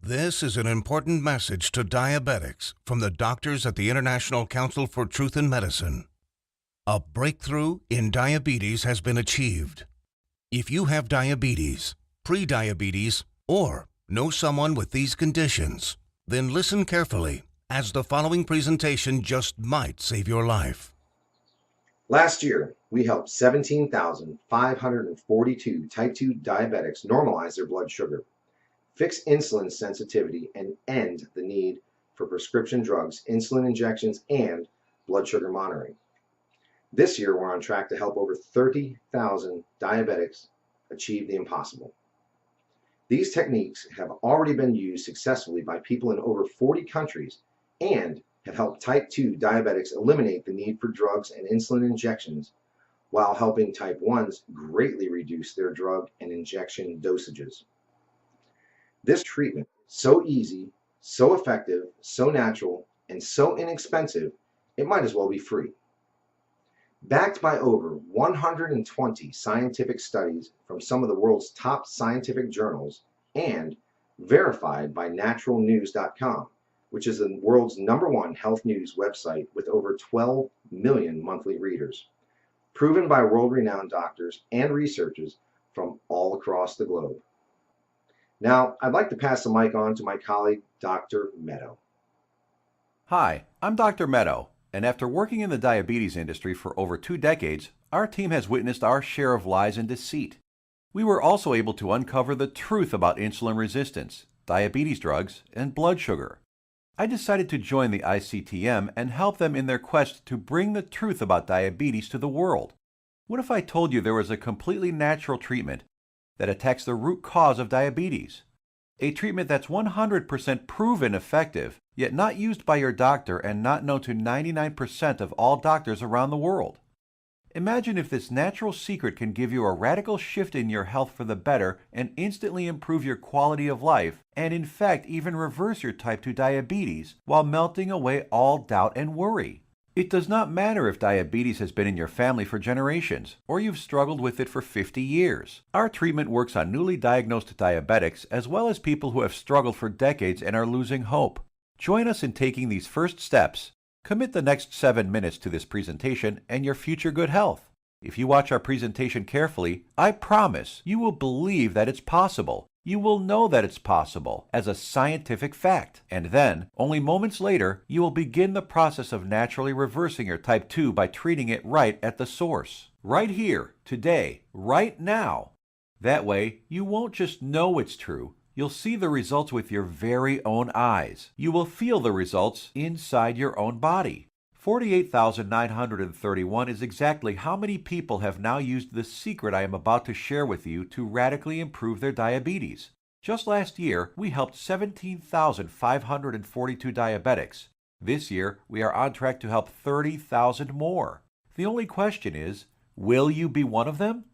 This is an important message to diabetics from the doctors at the International Council for Truth in Medicine. A breakthrough in diabetes has been achieved. If you have diabetes, pre-diabetes, or know someone with these conditions, then listen carefully, as the following presentation just might save your life. Last year, we helped 17,542 type 2 diabetics normalize their blood sugar, fix insulin sensitivity, and end the need for prescription drugs, insulin injections, and blood sugar monitoring. This year, we're on track to help over 30,000 diabetics achieve the impossible. These techniques have already been used successfully by people in over 40 countries and have helped type 2 diabetics eliminate the need for drugs and insulin injections, while helping type 1s greatly reduce their drug and injection dosages. This treatment is so easy, so effective, so natural, and so inexpensive, it might as well be free. Backed by over 120 scientific studies from some of the world's top scientific journals and verified by naturalnews.com, which is the world's #1 health news website with over 12 million monthly readers, proven by world-renowned doctors and researchers from all across the globe. Now, I'd like to pass the mic on to my colleague, Dr. Meadow. Hi, I'm Dr. Meadow, and after working in the diabetes industry for over 2 decades, our team has witnessed our share of lies and deceit. We were also able to uncover the truth about insulin resistance, diabetes drugs, and blood sugar. I decided to join the ICTM and help them in their quest to bring the truth about diabetes to the world. What if I told you there was a completely natural treatment that attacks the root cause of diabetes? A treatment that's 100% proven effective, yet not used by your doctor and not known to 99% of all doctors around the world. Imagine if this natural secret can give you a radical shift in your health for the better and instantly improve your quality of life, and in fact even reverse your type 2 diabetes while melting away all doubt and worry. It does not matter if diabetes has been in your family for generations, or you've struggled with it for 50 years. Our treatment works on newly diagnosed diabetics as well as people who have struggled for decades and are losing hope. Join us in taking these first steps. Commit the next 7 minutes to this presentation and your future good health. If you watch our presentation carefully, I promise you will believe that it's possible. You will know that it's possible as a scientific fact. And then, only moments later, you will begin the process of naturally reversing your type 2 by treating it right at the source. Right here, today, right now. That way, you won't just know it's true. You'll see the results with your very own eyes. You will feel the results inside your own body. 48,931 is exactly how many people have now used the secret I am about to share with you to radically improve their diabetes. Just last year, we helped 17,542 diabetics. This year, we are on track to help 30,000 more. The only question is, will you be one of them?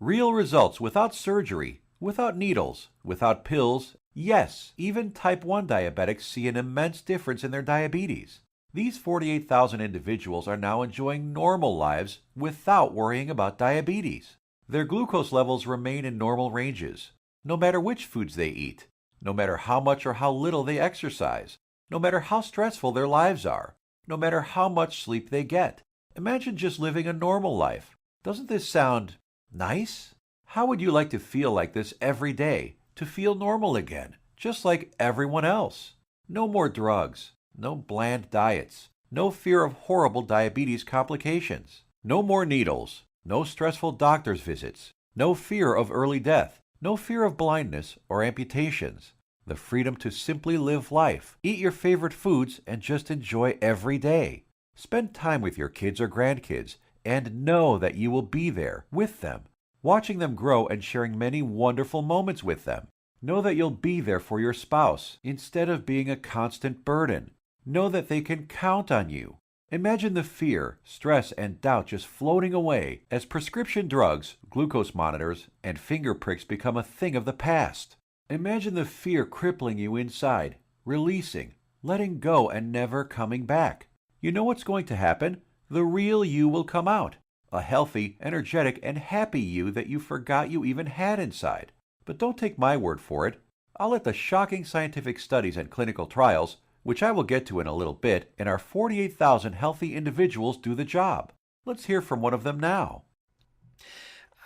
Real results without surgery, without needles, without pills. Yes, even type 1 diabetics see an immense difference in their diabetes. These 48,000 individuals are now enjoying normal lives without worrying about diabetes. Their glucose levels remain in normal ranges, no matter which foods they eat, no matter how much or how little they exercise, no matter how stressful their lives are, no matter how much sleep they get. Imagine just living a normal life. Doesn't this sound nice? How would you like to feel like this every day, to feel normal again, just like everyone else? No more drugs. No bland diets, no fear of horrible diabetes complications, no more needles, no stressful doctor's visits, no fear of early death, no fear of blindness or amputations, the freedom to simply live life, eat your favorite foods, and just enjoy every day. Spend time with your kids or grandkids and know that you will be there with them, watching them grow and sharing many wonderful moments with them. Know that you'll be there for your spouse instead of being a constant burden. Know that they can count on you. Imagine the fear, stress, and doubt just floating away as prescription drugs, glucose monitors, and finger pricks become a thing of the past. Imagine the fear crippling you inside, releasing, letting go, and never coming back. You know what's going to happen? The real you will come out. A healthy, energetic, and happy you that you forgot you even had inside. But don't take my word for it. I'll let the shocking scientific studies and clinical trials, which I will get to in a little bit, and our 48,000 healthy individuals do the job. Let's hear from one of them now.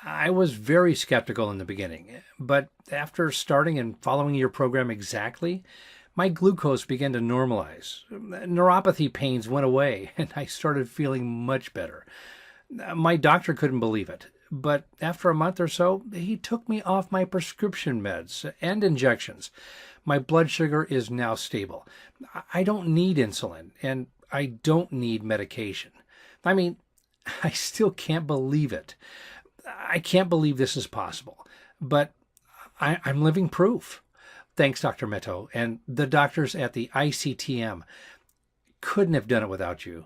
I was very skeptical in the beginning, but after starting and following your program exactly, my glucose began to normalize. Neuropathy pains went away, and I started feeling much better. My doctor couldn't believe it, but after a month or so, he took me off my prescription meds and injections. My blood sugar is now stable. I don't need insulin, and I don't need medication. I mean, I still can't believe it. I can't believe this is possible, but I'm living proof. Thanks, Dr. Meto, and the doctors at the ICTM. Couldn't have done it without you.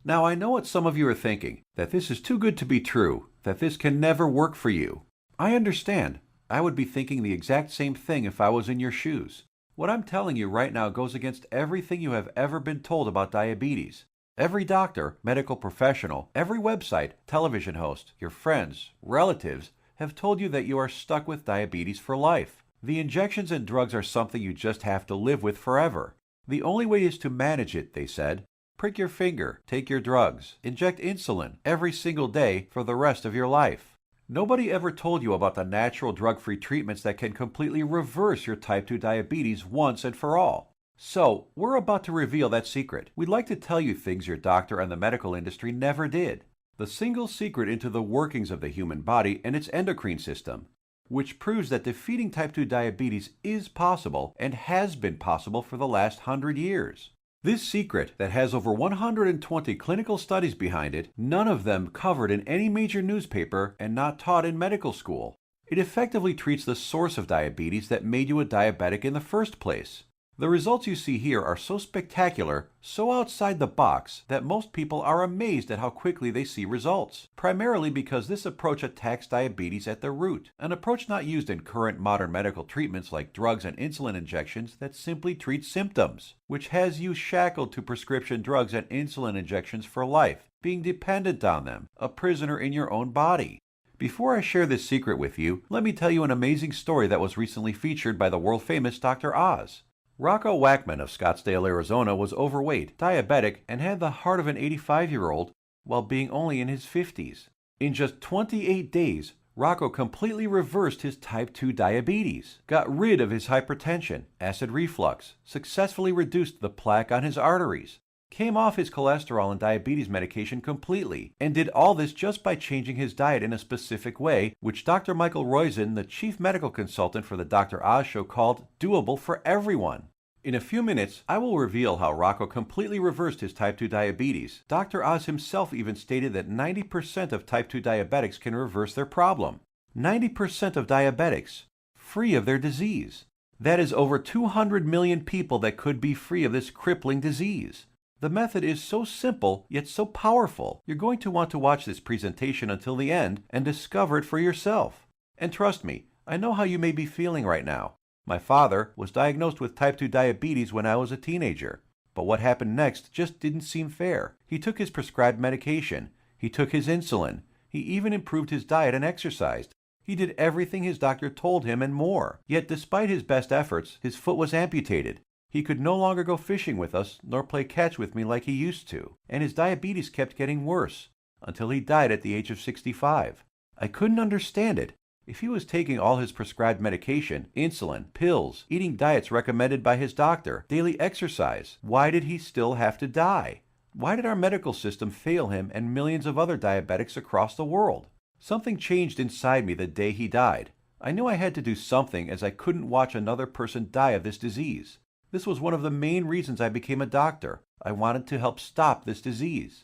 Now I know what some of you are thinking, that this is too good to be true, that this can never work for you. I understand. I would be thinking the exact same thing if I was in your shoes. What I'm telling you right now goes against everything you have ever been told about diabetes. Every doctor, medical professional, every website, television host, your friends, relatives have told you that you are stuck with diabetes for life. The injections and drugs are something you just have to live with forever. The only way is to manage it, they said. Prick your finger, take your drugs, inject insulin every single day for the rest of your life. Nobody ever told you about the natural drug-free treatments that can completely reverse your type 2 diabetes once and for all. So, we're about to reveal that secret. We'd like to tell you things your doctor and the medical industry never did. The single secret into the workings of the human body and its endocrine system, which proves that defeating type 2 diabetes is possible and has been possible for the last 100 years. This secret, that has over 120 clinical studies behind it, none of them covered in any major newspaper and not taught in medical school. It effectively treats the source of diabetes that made you a diabetic in the first place. The results you see here are so spectacular, so outside the box, that most people are amazed at how quickly they see results, primarily because this approach attacks diabetes at the root, an approach not used in current modern medical treatments like drugs and insulin injections that simply treat symptoms, which has you shackled to prescription drugs and insulin injections for life, being dependent on them, a prisoner in your own body. Before I share this secret with you, let me tell you an amazing story that was recently featured by the world-famous Dr. Oz. Rocco Wackman of Scottsdale, Arizona was overweight, diabetic, and had the heart of an 85-year-old while being only in his 50s. In just 28 days, Rocco completely reversed his type 2 diabetes, got rid of his hypertension, acid reflux, successfully reduced the plaque on his arteries, came off his cholesterol and diabetes medication completely, and did all this just by changing his diet in a specific way, which Dr. Michael Roizen, the chief medical consultant for the Dr. Oz show, called doable for everyone. In a few minutes, I will reveal how Rocco completely reversed his type 2 diabetes. Dr. Oz himself even stated that 90% of type 2 diabetics can reverse their problem. 90% of diabetics, free of their disease. That is over 200 million people that could be free of this crippling disease. The method is so simple, yet so powerful. You're going to want to watch this presentation until the end and discover it for yourself. And trust me, I know how you may be feeling right now. My father was diagnosed with type 2 diabetes when I was a teenager. But what happened next just didn't seem fair. He took his prescribed medication. He took his insulin. He even improved his diet and exercised. He did everything his doctor told him and more. Yet despite his best efforts, his foot was amputated. He could no longer go fishing with us, nor play catch with me like he used to, and his diabetes kept getting worse, until he died at the age of 65. I couldn't understand it. If he was taking all his prescribed medication, insulin, pills, eating diets recommended by his doctor, daily exercise, why did he still have to die? Why did our medical system fail him and millions of other diabetics across the world? Something changed inside me the day he died. I knew I had to do something, as I couldn't watch another person die of this disease. This was one of the main reasons I became a doctor. I wanted to help stop this disease.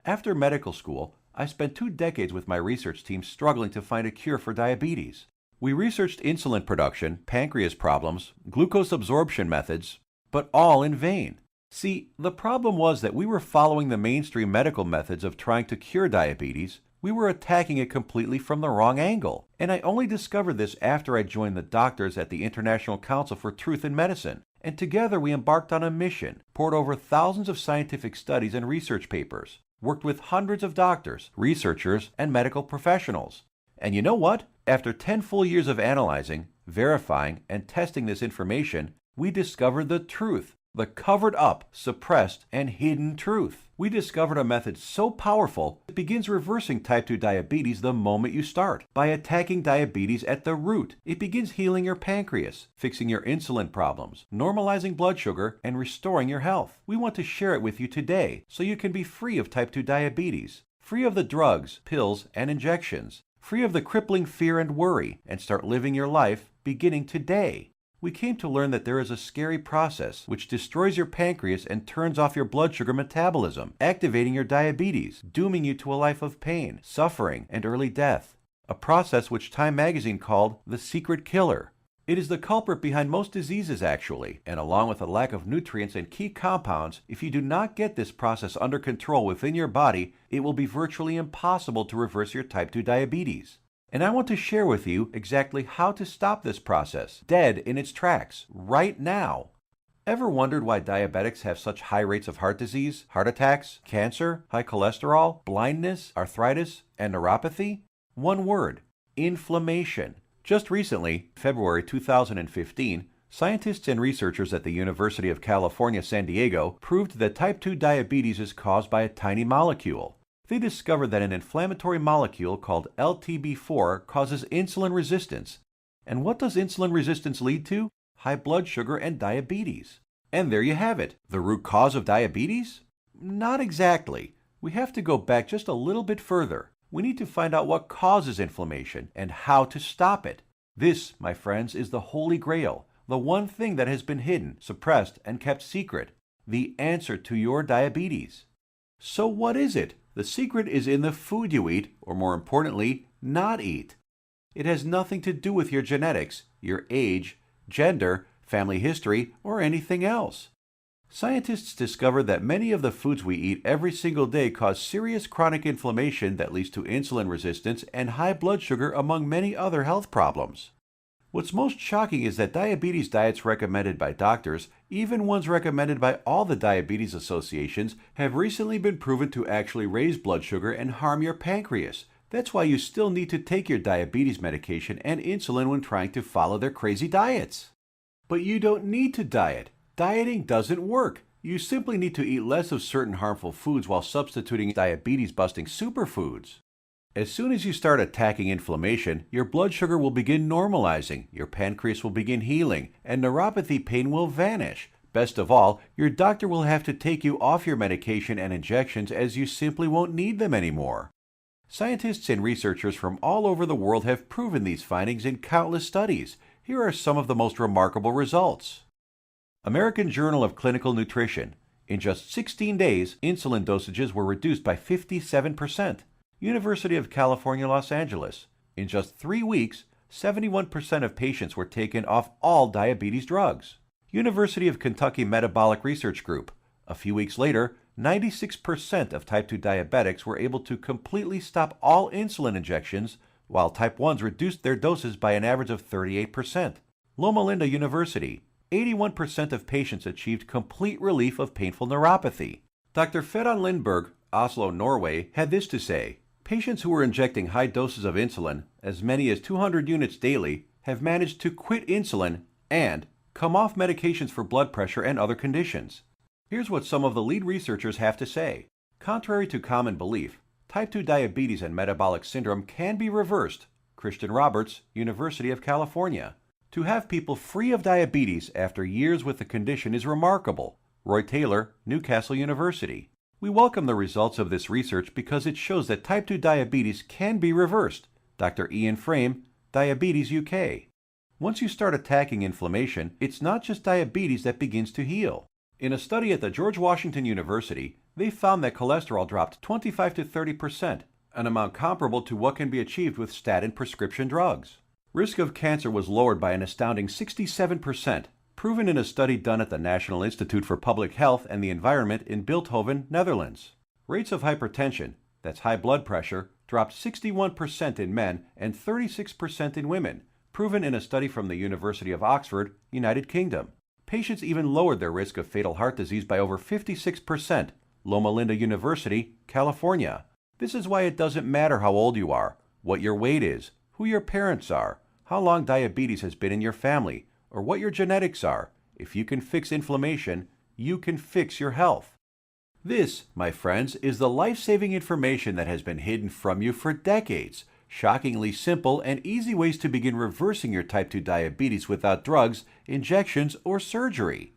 After medical school, I spent 2 decades with my research team struggling to find a cure for diabetes. We researched insulin production, pancreas problems, glucose absorption methods, but all in vain. See, the problem was that we were following the mainstream medical methods of trying to cure diabetes. We were attacking it completely from the wrong angle. And I only discovered this after I joined the doctors at the International Council for Truth in Medicine. And together we embarked on a mission, poured over thousands of scientific studies and research papers, worked with hundreds of doctors, researchers, and medical professionals. And you know what? After 10 full years of analyzing, verifying, and testing this information, we discovered the truth, the covered up, suppressed, and hidden truth. We discovered a method so powerful it begins reversing type 2 diabetes the moment you start. By attacking diabetes at the root, it begins healing your pancreas, fixing your insulin problems, normalizing blood sugar, and restoring your health. We want to share it with you today so you can be free of type 2 diabetes, free of the drugs, pills, and injections, free of the crippling fear and worry, and start living your life beginning today. We came to learn that there is a scary process which destroys your pancreas and turns off your blood sugar metabolism, activating your diabetes, dooming you to a life of pain, suffering, and early death. A process which Time magazine called the secret killer. It is the culprit behind most diseases actually, and along with a lack of nutrients and key compounds, if you do not get this process under control within your body, it will be virtually impossible to reverse your type 2 diabetes. And I want to share with you exactly how to stop this process, dead in its tracks, right now. Ever wondered why diabetics have such high rates of heart disease, heart attacks, cancer, high cholesterol, blindness, arthritis, and neuropathy? One word: inflammation. Just recently, February 2015, scientists and researchers at the University of California, San Diego proved that type 2 diabetes is caused by a tiny molecule. They discovered that an inflammatory molecule called LTB4 causes insulin resistance. And what does insulin resistance lead to? High blood sugar and diabetes. And there you have it. The root cause of diabetes? Not exactly. We have to go back just a little bit further. We need to find out what causes inflammation and how to stop it. This, my friends, is the Holy Grail, the one thing that has been hidden, suppressed, and kept secret, the answer to your diabetes. So what is it? The secret is in the food you eat, or more importantly, not eat. It has nothing to do with your genetics, your age, gender, family history, or anything else. Scientists discovered that many of the foods we eat every single day cause serious chronic inflammation that leads to insulin resistance and high blood sugar, among many other health problems. What's most shocking is that diabetes diets recommended by doctors, even ones recommended by all the diabetes associations, have recently been proven to actually raise blood sugar and harm your pancreas. That's why you still need to take your diabetes medication and insulin when trying to follow their crazy diets. But you don't need to diet. Dieting doesn't work. You simply need to eat less of certain harmful foods while substituting diabetes-busting superfoods. As soon as you start attacking inflammation, your blood sugar will begin normalizing, your pancreas will begin healing, and neuropathy pain will vanish. Best of all, your doctor will have to take you off your medication and injections as you simply won't need them anymore. Scientists and researchers from all over the world have proven these findings in countless studies. Here are some of the most remarkable results. American Journal of Clinical Nutrition. In just 16 days, insulin dosages were reduced by 57%. University of California, Los Angeles. In just 3 weeks, 71% of patients were taken off all diabetes drugs. University of Kentucky Metabolic Research Group. A few weeks later, 96% of type 2 diabetics were able to completely stop all insulin injections, while type 1s reduced their doses by an average of 38%. Loma Linda University. 81% of patients achieved complete relief of painful neuropathy. Dr. Fedon Lindberg, Oslo, Norway, had this to say: patients who were injecting high doses of insulin, as many as 200 units daily, have managed to quit insulin and come off medications for blood pressure and other conditions. Here's what some of the lead researchers have to say. Contrary to common belief, type 2 diabetes and metabolic syndrome can be reversed. Christian Roberts, University of California. To have people free of diabetes after years with the condition is remarkable. Roy Taylor, Newcastle University. We welcome the results of this research because it shows that type 2 diabetes can be reversed. Dr. Ian Frame, Diabetes UK. Once you start attacking inflammation, it's not just diabetes that begins to heal. In a study at the George Washington University, they found that cholesterol dropped 25 to 30%, an amount comparable to what can be achieved with statin prescription drugs. Risk of cancer was lowered by an astounding 67%, proven in a study done at the National Institute for Public Health and the Environment in Bilthoven, Netherlands. Rates of hypertension, that's high blood pressure, dropped 61% in men and 36% in women, proven in a study from the University of Oxford, United Kingdom. Patients even lowered their risk of fatal heart disease by over 56%, Loma Linda University, California. This is why it doesn't matter how old you are, what your weight is, who your parents are, how long diabetes has been in your family, or what your genetics are. If you can fix inflammation, you can fix your health. This, my friends, is the life-saving information that has been hidden from you for decades. Shockingly simple and easy ways to begin reversing your type 2 diabetes without drugs, injections, or surgery.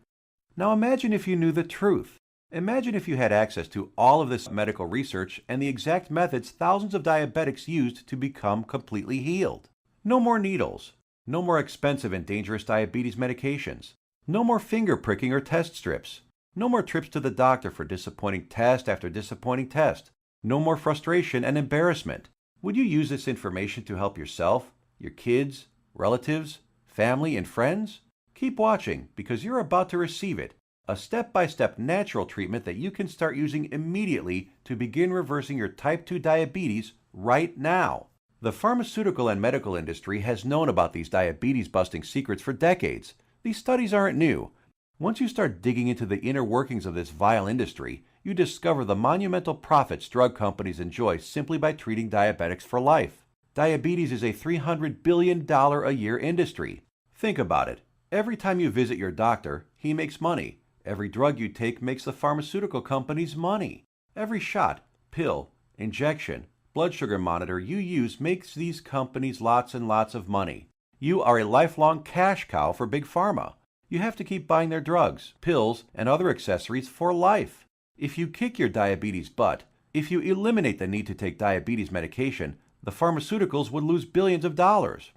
Now imagine if you knew the truth. Imagine if you had access to all of this medical research and the exact methods thousands of diabetics used to become completely healed. No more needles. No more expensive and dangerous diabetes medications. No more finger pricking or test strips. No more trips to the doctor for disappointing test after disappointing test. No more frustration and embarrassment. Would you use this information to help yourself, your kids, relatives, family, and friends? Keep watching because you're about to receive it. A step-by-step natural treatment that you can start using immediately to begin reversing your type 2 diabetes right now. The pharmaceutical and medical industry has known about these diabetes-busting secrets for decades. These studies aren't new. Once you start digging into the inner workings of this vile industry, you discover the monumental profits drug companies enjoy simply by treating diabetics for life. Diabetes is a $300 billion a year industry. Think about it. Every time you visit your doctor, he makes money. Every drug you take makes the pharmaceutical companies money. Every shot, pill, injection, blood sugar monitor you use makes these companies lots and lots of money. You are a lifelong cash cow for Big Pharma. You have to keep buying their drugs, pills, and other accessories for life. If you kick your diabetes butt, if you eliminate the need to take diabetes medication, the pharmaceuticals would lose billions of dollars.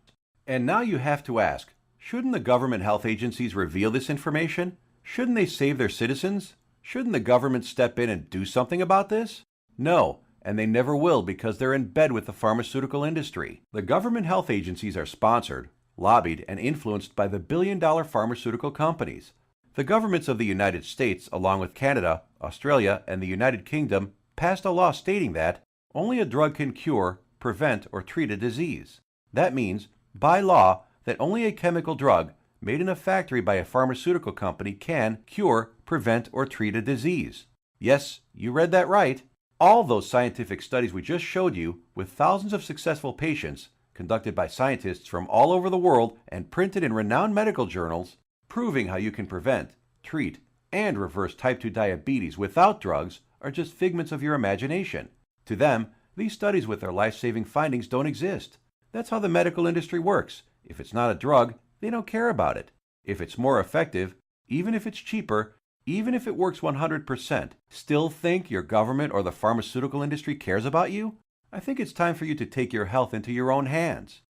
And now you have to ask, shouldn't the government health agencies reveal this information? Shouldn't they save their citizens? Shouldn't the government step in and do something about this? No, and they never will because they're in bed with the pharmaceutical industry. The government health agencies are sponsored, lobbied, and influenced by the billion-dollar pharmaceutical companies. The governments of the United States, along with Canada, Australia, and the United Kingdom, passed a law stating that only a drug can cure, prevent, or treat a disease. That means, by law, that only a chemical drug made in a factory by a pharmaceutical company can cure, prevent, or treat a disease. Yes, you read that right. All those scientific studies we just showed you, with thousands of successful patients, conducted by scientists from all over the world and printed in renowned medical journals, proving how you can prevent, treat, and reverse type 2 diabetes without drugs, are just figments of your imagination. To them, these studies with their life-saving findings don't exist. That's how the medical industry works. If it's not a drug, they don't care about it. If it's more effective, even if it's cheaper, even if it works 100%, still think your government or the pharmaceutical industry cares about you? I think it's time for you to take your health into your own hands.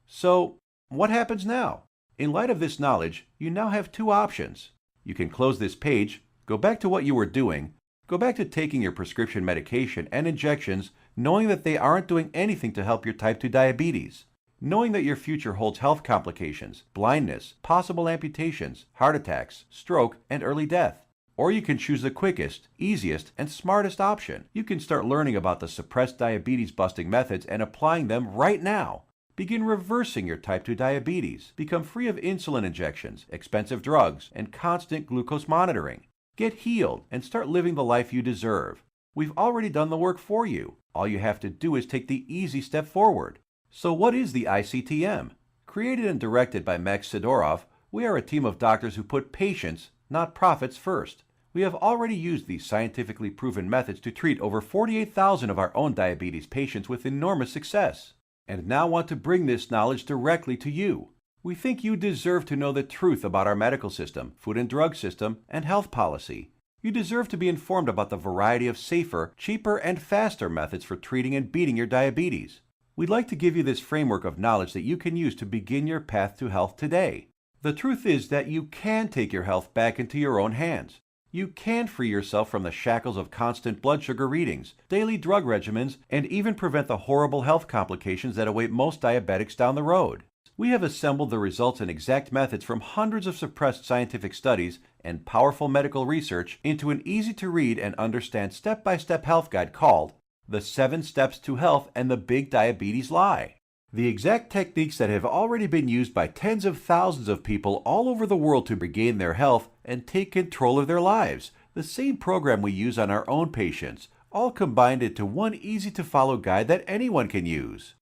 So, what happens now? In light of this knowledge, you now have two options. You can close this page, go back to what you were doing, go back to taking your prescription medication and injections, knowing that they aren't doing anything to help your type 2 diabetes. Knowing that your future holds health complications, blindness, possible amputations, heart attacks, stroke, and early death. Or you can choose the quickest, easiest, and smartest option. You can start learning about the suppressed diabetes-busting methods and applying them right now. Begin reversing your type 2 diabetes. Become free of insulin injections, expensive drugs, and constant glucose monitoring. Get healed and start living the life you deserve. We've already done the work for you. All you have to do is take the easy step forward. So what is the ICTM? Created and directed by Max Sidorov, we are a team of doctors who put patients, not profits, first. We have already used these scientifically proven methods to treat over 48,000 of our own diabetes patients with enormous success, and now want to bring this knowledge directly to you. We think you deserve to know the truth about our medical system, food and drug system, and health policy. You deserve to be informed about the variety of safer, cheaper, and faster methods for treating and beating your diabetes. We'd like to give you this framework of knowledge that you can use to begin your path to health today. The truth is that you can take your health back into your own hands. You can free yourself from the shackles of constant blood sugar readings, daily drug regimens, and even prevent the horrible health complications that await most diabetics down the road. We have assembled the results and exact methods from hundreds of suppressed scientific studies and powerful medical research into an easy-to-read and understand step-by-step health guide called The 7 Steps to Health and the Big Diabetes Lie. The exact techniques that have already been used by tens of thousands of people all over the world to regain their health and take control of their lives. The same program we use on our own patients, all combined into one easy-to-follow guide that anyone can use.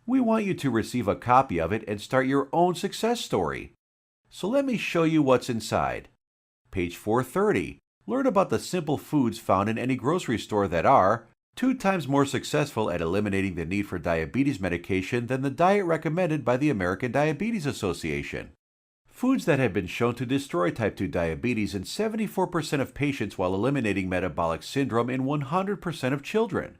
We want you to receive a copy of it and start your own success story. So let me show you what's inside. Page 430. Learn about the simple foods found in any grocery store that are 2 times more successful at eliminating the need for diabetes medication than the diet recommended by the American Diabetes Association. Foods that have been shown to destroy type 2 diabetes in 74% of patients while eliminating metabolic syndrome in 100% of children.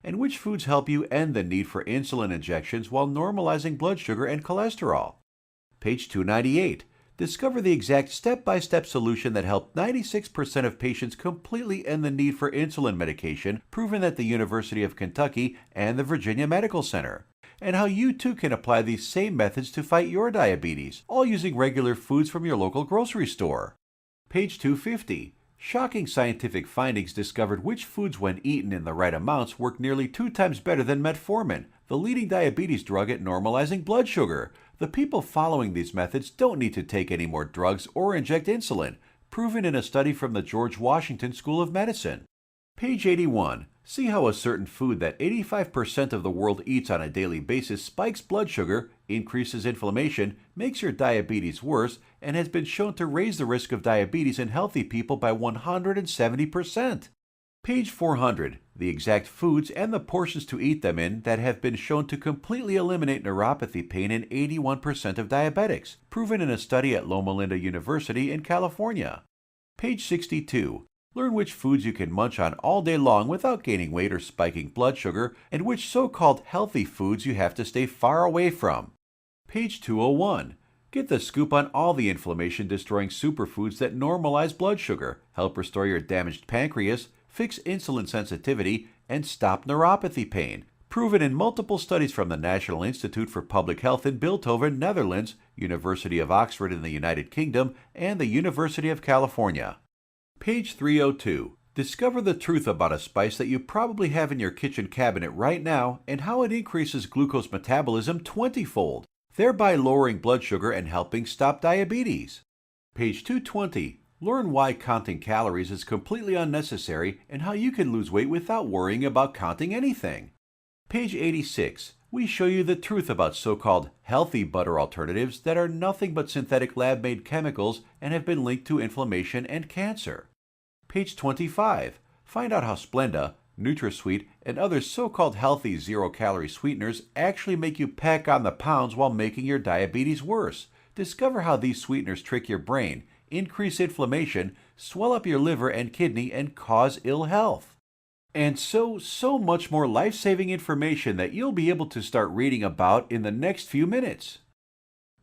And which foods help you end the need for insulin injections while normalizing blood sugar and cholesterol. Page 298. Discover the exact step-by-step solution that helped 96% of patients completely end the need for insulin medication, proven at the University of Kentucky and the Virginia Medical Center, and how you too can apply these same methods to fight your diabetes, all using regular foods from your local grocery store. Page 250. Shocking scientific findings discovered which foods, when eaten in the right amounts, work nearly 2 times better than metformin, the leading diabetes drug at normalizing blood sugar. The people following these methods don't need to take any more drugs or inject insulin, proven in a study from the George Washington School of Medicine. Page 81. See how a certain food that 85% of the world eats on a daily basis spikes blood sugar, increases inflammation, makes your diabetes worse, and has been shown to raise the risk of diabetes in healthy people by 170%. Page 400. The exact foods and the portions to eat them in that have been shown to completely eliminate neuropathy pain in 81% of diabetics, proven in a study at Loma Linda University in California. Page 62. Learn which foods you can munch on all day long without gaining weight or spiking blood sugar, and which so-called healthy foods you have to stay far away from. Page 201. Get the scoop on all the inflammation-destroying superfoods that normalize blood sugar, help restore your damaged pancreas, fix insulin sensitivity, and stop neuropathy pain, proven in multiple studies from the National Institute for Public Health in Bilthoven, Netherlands, University of Oxford in the United Kingdom, and the University of California. Page 302. Discover the truth about a spice that you probably have in your kitchen cabinet right now and how it increases glucose metabolism 20-fold, thereby lowering blood sugar and helping stop diabetes. Page 220. Learn why counting calories is completely unnecessary and how you can lose weight without worrying about counting anything. Page 86. We show you the truth about so-called healthy butter alternatives that are nothing but synthetic lab-made chemicals and have been linked to inflammation and cancer. Page 25. Find out how Splenda, NutraSweet, and other so-called healthy zero-calorie sweeteners actually make you pack on the pounds while making your diabetes worse. Discover how these sweeteners trick your brain, increase inflammation, swell up your liver and kidney, and cause ill health. And so much more life-saving information that you'll be able to start reading about in the next few minutes.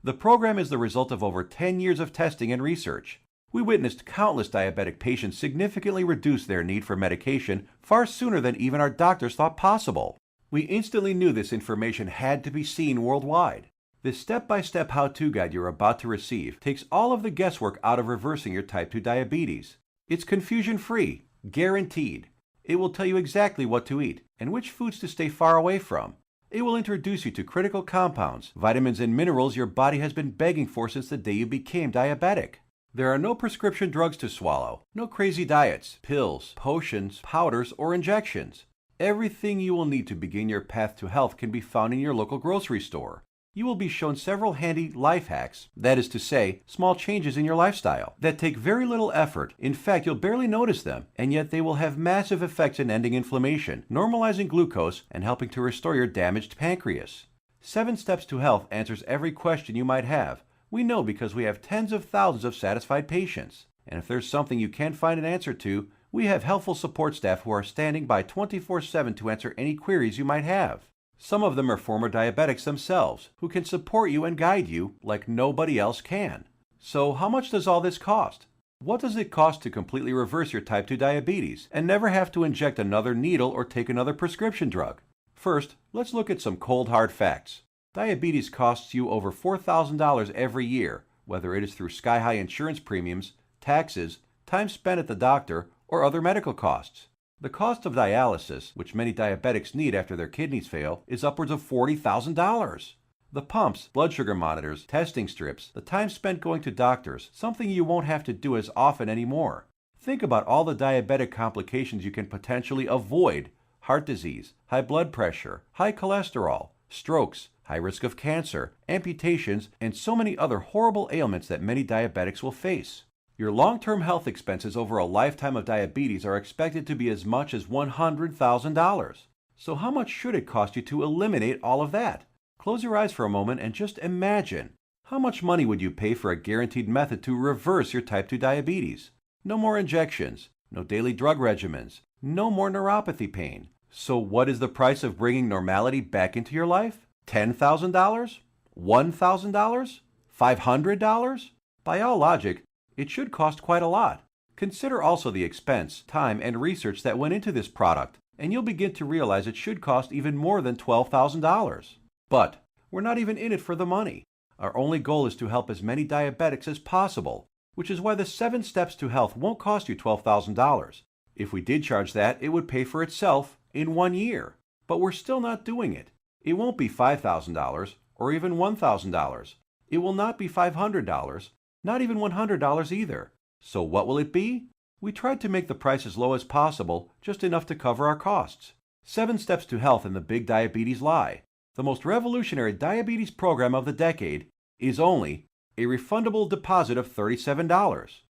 The program is the result of over 10 years of testing and research. We witnessed countless diabetic patients significantly reduce their need for medication far sooner than even our doctors thought possible. We instantly knew this information had to be seen worldwide. This step-by-step how-to guide you're about to receive takes all of the guesswork out of reversing your type 2 diabetes. It's confusion-free, guaranteed. It will tell you exactly what to eat and which foods to stay far away from. It will introduce you to critical compounds, vitamins and minerals your body has been begging for since the day you became diabetic. There are no prescription drugs to swallow, no crazy diets, pills, potions, powders, or injections. Everything you will need to begin your path to health can be found in your local grocery store. You will be shown several handy life hacks, that is to say, small changes in your lifestyle, that take very little effort. In fact, you'll barely notice them, and yet they will have massive effects in ending inflammation, normalizing glucose, and helping to restore your damaged pancreas. 7 Steps to Health answers every question you might have. We know because we have tens of thousands of satisfied patients. And if there's something you can't find an answer to, we have helpful support staff who are standing by 24/7 to answer any queries you might have. Some of them are former diabetics themselves, who can support you and guide you like nobody else can. So how much does all this cost? What does it cost to completely reverse your type 2 diabetes and never have to inject another needle or take another prescription drug? First, let's look at some cold hard facts. Diabetes costs you over $4,000 every year, whether it is through sky-high insurance premiums, taxes, time spent at the doctor, or other medical costs. The cost of dialysis, which many diabetics need after their kidneys fail, is upwards of $40,000. The pumps, blood sugar monitors, testing strips, the time spent going to doctors, something you won't have to do as often anymore. Think about all the diabetic complications you can potentially avoid: heart disease, high blood pressure, high cholesterol, strokes, high risk of cancer, amputations, and so many other horrible ailments that many diabetics will face. Your long-term health expenses over a lifetime of diabetes are expected to be as much as $100,000. So how much should it cost you to eliminate all of that? Close your eyes for a moment and just imagine. How much money would you pay for a guaranteed method to reverse your type 2 diabetes? No more injections, no daily drug regimens, no more neuropathy pain. So what is the price of bringing normality back into your life? $10,000? $1,000? $500? By all logic, it should cost quite a lot. Consider also the expense, time, and research that went into this product, and you'll begin to realize it should cost even more than $12,000. But we're not even in it for the money. Our only goal is to help as many diabetics as possible, which is why the 7 Steps to Health won't cost you $12,000. If we did charge that, it would pay for itself in 1 year. But we're still not doing it. It won't be $5,000 or even $1,000. It will not be $500, not even $100 either. So what will it be? We tried to make the price as low as possible, just enough to cover our costs. 7 Steps to Health and the Big Diabetes Lie, the most revolutionary diabetes program of the decade, is only a refundable deposit of $37.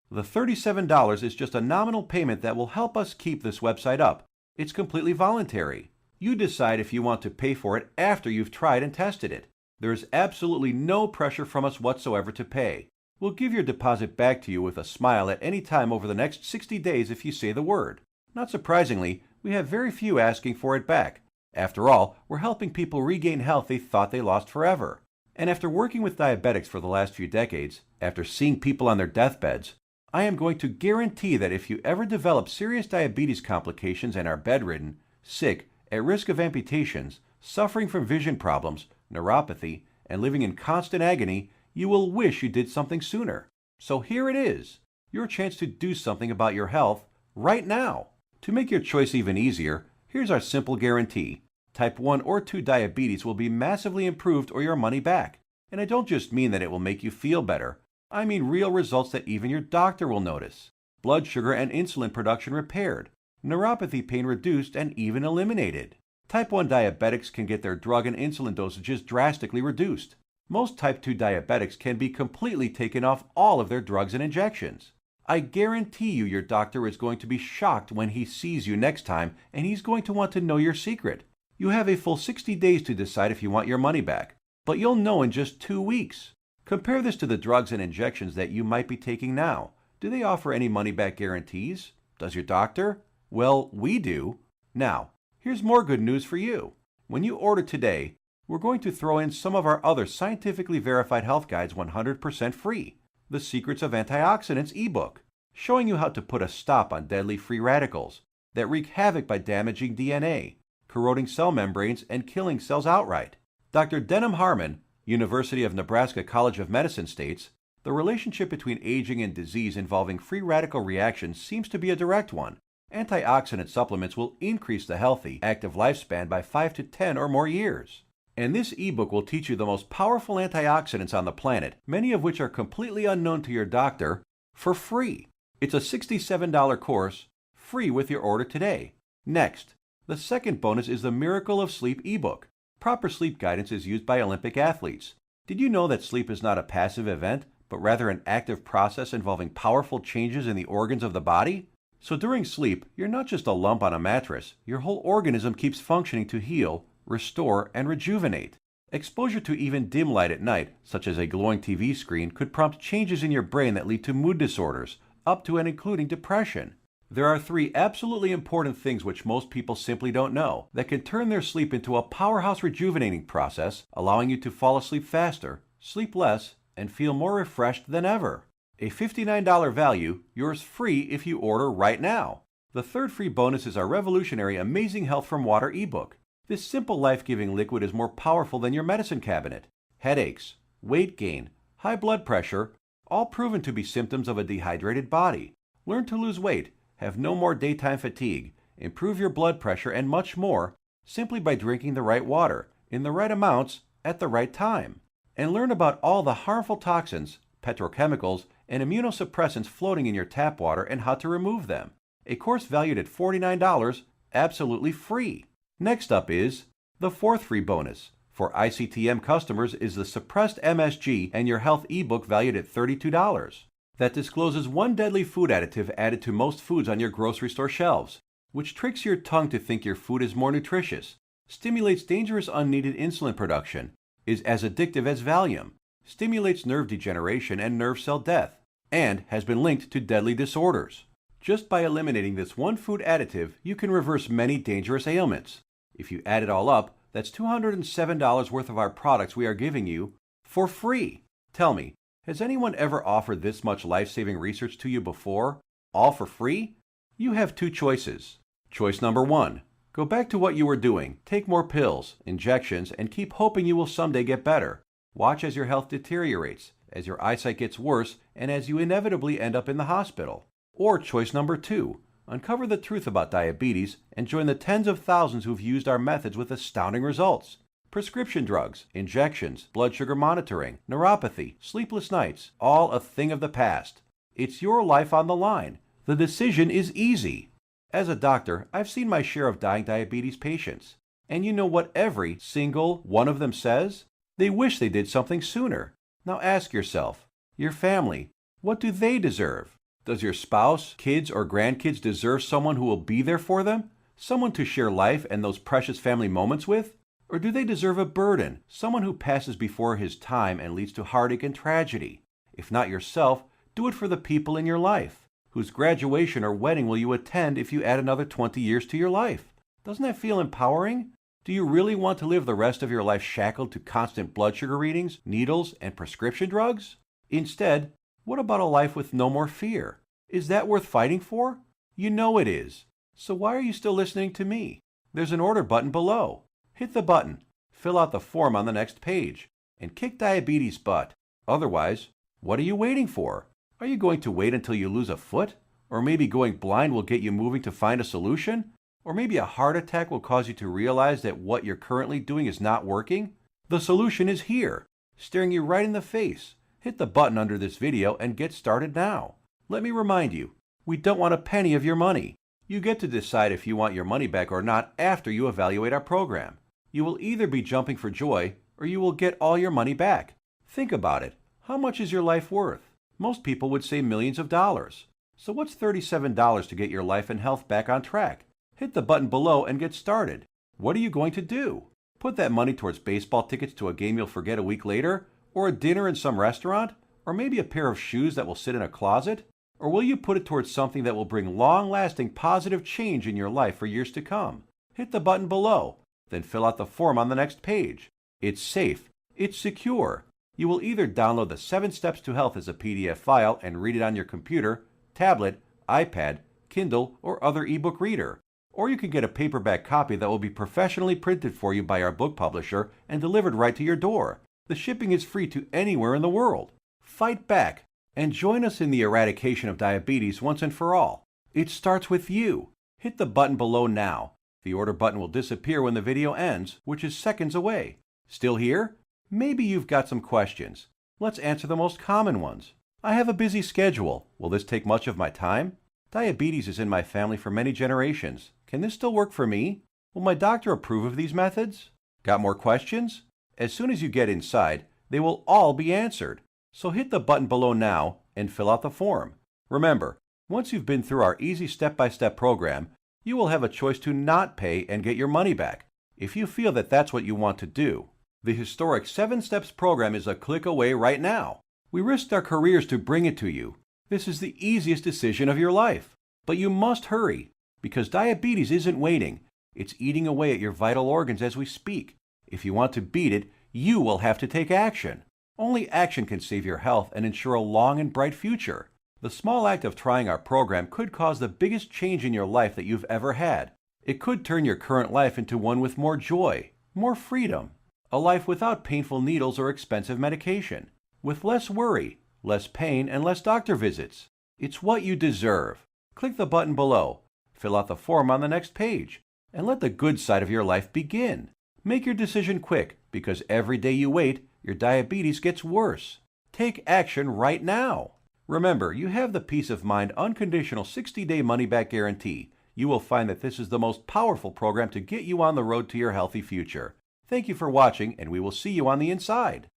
The $37 is just a nominal payment that will help us keep this website up. It's completely voluntary. You decide if you want to pay for it after you've tried and tested it. There is absolutely no pressure from us whatsoever to pay. We'll give your deposit back to you with a smile at any time over the next 60 days if you say the word. Not surprisingly, we have very few asking for it back. After all, we're helping people regain health they thought they lost forever. And after working with diabetics for the last few decades, after seeing people on their deathbeds, I am going to guarantee that if you ever develop serious diabetes complications and are bedridden, sick, at risk of amputations, suffering from vision problems, neuropathy, and living in constant agony, you will wish you did something sooner. So here it is, your chance to do something about your health right now. To make your choice even easier, here's our simple guarantee. Type 1 or 2 diabetes will be massively improved or your money back. And I don't just mean that it will make you feel better. I mean real results that even your doctor will notice. Blood sugar and insulin production repaired, neuropathy pain reduced and even eliminated. Type 1 diabetics can get their drug and insulin dosages drastically reduced. Most type 2 diabetics can be completely taken off all of their drugs and injections. I guarantee you your doctor is going to be shocked when he sees you next time, and he's going to want to know your secret. You have a full 60 days to decide if you want your money back, but you'll know in just 2 weeks. Compare this to the drugs and injections that you might be taking now. Do they offer any money-back guarantees? Does your doctor? Well, we do. Now, here's more good news for you. When you order today, we're going to throw in some of our other scientifically verified health guides 100% free. The Secrets of Antioxidants ebook, showing you how to put a stop on deadly free radicals that wreak havoc by damaging DNA, corroding cell membranes, and killing cells outright. Dr. Denham Harmon, University of Nebraska College of Medicine states, the relationship between aging and disease involving free radical reactions seems to be a direct one. Antioxidant supplements will increase the healthy, active lifespan by 5 to 10 or more years. And this ebook will teach you the most powerful antioxidants on the planet, many of which are completely unknown to your doctor, for free. It's a $67 course, free with your order today. Next, the second bonus is the Miracle of Sleep ebook. Proper sleep guidance is used by Olympic athletes. Did you know that sleep is not a passive event, but rather an active process involving powerful changes in the organs of the body? So during sleep, you're not just a lump on a mattress. Your whole organism keeps functioning to heal, restore, and rejuvenate. Exposure to even dim light at night, such as a glowing TV screen, could prompt changes in your brain that lead to mood disorders, up to and including depression. There are 3 absolutely important things which most people simply don't know that can turn their sleep into a powerhouse rejuvenating process, allowing you to fall asleep faster, sleep less, and feel more refreshed than ever. A $59 value, yours free if you order right now. The third free bonus is our revolutionary Amazing Health from Water ebook. This simple life-giving liquid is more powerful than your medicine cabinet. Headaches, weight gain, high blood pressure, all proven to be symptoms of a dehydrated body. Learn to lose weight, have no more daytime fatigue, improve your blood pressure, and much more simply by drinking the right water, in the right amounts, at the right time. And learn about all the harmful toxins, petrochemicals, and immunosuppressants floating in your tap water and how to remove them. A course valued at $49, absolutely free. Next up is the fourth free bonus, For ICTM customers is the Suppressed MSG and Your Health ebook valued at $32. That discloses one deadly food additive added to most foods on your grocery store shelves, which tricks your tongue to think your food is more nutritious, stimulates dangerous unneeded insulin production, is as addictive as Valium, stimulates nerve degeneration and nerve cell death, and has been linked to deadly disorders. Just by eliminating this one food additive, you can reverse many dangerous ailments. If you add it all up, that's $207 worth of our products we are giving you for free. Tell me, has anyone ever offered this much life-saving research to you before, all for free? You have two choices. Choice number 1. Go back to what you were doing, take more pills, injections, and keep hoping you will someday get better. Watch as your health deteriorates, as your eyesight gets worse, and as you inevitably end up in the hospital. Or choice number 2. Uncover the truth about diabetes and join the tens of thousands who've used our methods with astounding results. Prescription drugs, injections, blood sugar monitoring, neuropathy, sleepless nights, all a thing of the past. It's your life on the line. The decision is easy. As a doctor, I've seen my share of dying diabetes patients. And you know what every single one of them says? They wish they did something sooner. Now ask yourself, your family, what do they deserve? Does your spouse, kids, or grandkids deserve someone who will be there for them? Someone to share life and those precious family moments with? Or do they deserve a burden, someone who passes before his time and leads to heartache and tragedy? If not yourself, do it for the people in your life. Whose graduation or wedding will you attend if you add another 20 years to your life? Doesn't that feel empowering? Do you really want to live the rest of your life shackled to constant blood sugar readings, needles, and prescription drugs? Instead, what about a life with no more fear? Is that worth fighting for? You know it is. So why are you still listening to me? There's an order button below. Hit the button, fill out the form on the next page, and kick diabetes butt. Otherwise, what are you waiting for? Are you going to wait until you lose a foot? Or maybe going blind will get you moving to find a solution? Or maybe a heart attack will cause you to realize that what you're currently doing is not working? The solution is here, staring you right in the face. Hit the button under this video and get started now. Let me remind you, we don't want a penny of your money. You get to decide if you want your money back or not after you evaluate our program. You will either be jumping for joy or you will get all your money back. Think about it. How much is your life worth? Most people would say millions of dollars. So what's $37 to get your life and health back on track? Hit the button below and get started. What are you going to do? Put that money towards baseball tickets to a game you'll forget a week later? Or a dinner in some restaurant? Or maybe a pair of shoes that will sit in a closet? Or will you put it towards something that will bring long-lasting positive change in your life for years to come? Hit the button below, then fill out the form on the next page. It's safe. It's secure. You will either download the 7 Steps to Health as a PDF file and read it on your computer, tablet, iPad, Kindle, or other ebook reader. Or you can get a paperback copy that will be professionally printed for you by our book publisher and delivered right to your door. The shipping is free to anywhere in the world. Fight back and join us in the eradication of diabetes once and for all. It starts with you. Hit the button below now. The order button will disappear when the video ends, which is seconds away. Still here? Maybe you've got some questions. Let's answer the most common ones. I have a busy schedule. Will this take much of my time? Diabetes is in my family for many generations. Can this still work for me? Will my doctor approve of these methods? Got more questions? As soon as you get inside, they will all be answered. So hit the button below now and fill out the form. Remember, once you've been through our easy step-by-step program, you will have a choice to not pay and get your money back, if you feel that that's what you want to do. The historic 7 Steps program is a click away right now. We risked our careers to bring it to you. This is the easiest decision of your life. But you must hurry, because diabetes isn't waiting. It's eating away at your vital organs as we speak. If you want to beat it, you will have to take action. Only action can save your health and ensure a long and bright future. The small act of trying our program could cause the biggest change in your life that you've ever had. It could turn your current life into one with more joy, more freedom, a life without painful needles or expensive medication, with less worry, less pain, and less doctor visits. It's what you deserve. Click the button below, fill out the form on the next page, and let the good side of your life begin. Make your decision quick, because every day you wait, your diabetes gets worse. Take action right now. Remember, you have the peace of mind unconditional 60-day money-back guarantee. You will find that this is the most powerful program to get you on the road to your healthy future. Thank you for watching, and we will see you on the inside.